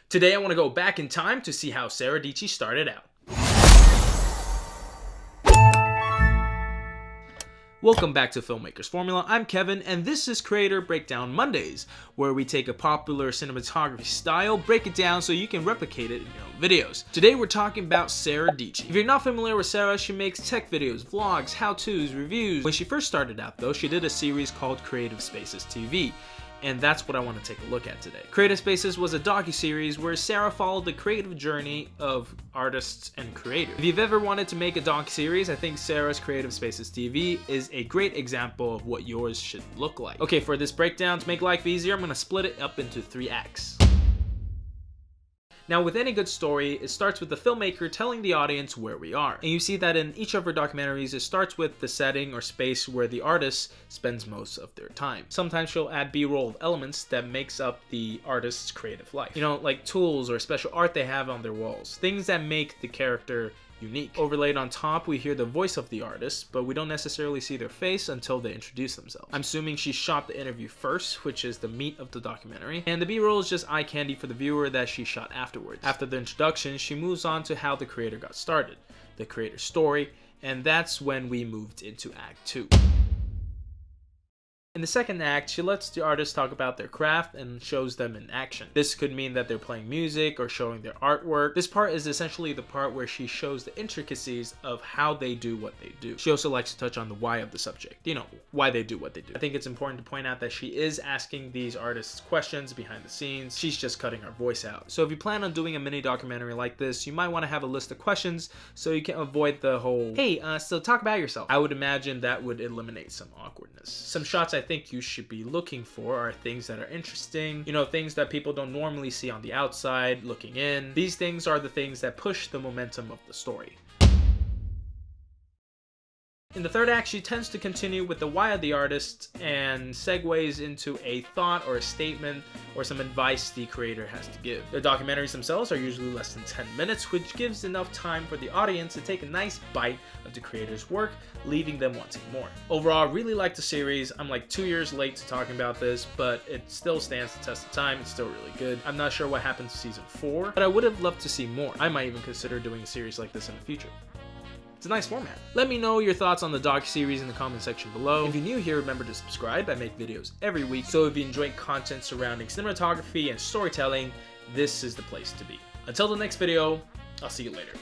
Today I want to go back in time to see how Sara Dietschy started out. Welcome back to Filmmaker's Formula. I'm Kevin, and this is Creator Breakdown Mondays, where we take a popular cinematography style, break it down so you can replicate it in your own videos. Today we're talking about Sara Dietschy. If you're not familiar with Sara, she makes tech videos, vlogs, how-tos, reviews. When she first started out though, she did a series called Creative Spaces TV. And that's what I want to take a look at today. Creative Spaces was a docu-series where Sara followed the creative journey of artists and creators. If you've ever wanted to make a docu-series, I think Sara's Creative Spaces TV is a great example of what yours should look like. Okay, for this breakdown, to make life easier, I'm going to split it up into 3 acts. Now, with any good story, it starts with the filmmaker telling the audience where we are. And you see that in each of her documentaries, it starts with the setting or space where the artist spends most of their time. Sometimes she'll add B-roll of elements that makes up the artist's creative life. You know, like tools or special art they have on their walls. Things that make the character unique. Overlaid on top, we hear the voice of the artist, but we don't necessarily see their face until they introduce themselves. I'm assuming she shot the interview first, which is the meat of the documentary, and the B-roll is just eye candy for the viewer that she shot afterwards. After the introduction, she moves on to how the creator got started, the creator's story, and that's when we moved into Act 2. In the second act, she lets the artists talk about their craft and shows them in action. This could mean that they're playing music or showing their artwork. This part is essentially the part where she shows the intricacies of how they do what they do. She also likes to touch on the why of the subject, you know, why they do what they do. I think it's important to point out that she is asking these artists questions behind the scenes. She's just cutting her voice out. So if you plan on doing a mini documentary like this, you might want to have a list of questions so you can avoid the whole, hey, so talk about yourself. I would imagine that would eliminate some awkwardness. Some shots I think you should be looking for are things that are interesting, you know, things that people don't normally see on the outside looking in. These things are the things that push the momentum of the story. In the third act, she tends to continue with the why of the artist and segues into a thought or a statement or some advice the creator has to give. The documentaries themselves are usually less than 10 minutes, which gives enough time for the audience to take a nice bite of the creator's work, leaving them wanting more. Overall, I really like the series. I'm like 2 years late to talking about this, but it still stands the test of time. It's still really good. I'm not sure what happens to season 4, but I would have loved to see more. I might even consider doing a series like this in the future. It's a nice format. Let me know your thoughts on the docu-series in the comment section below. If you're new here, remember to subscribe. I make videos every week, so if you enjoy content surrounding cinematography and storytelling, this is the place to be. Until the next video, I'll see you later.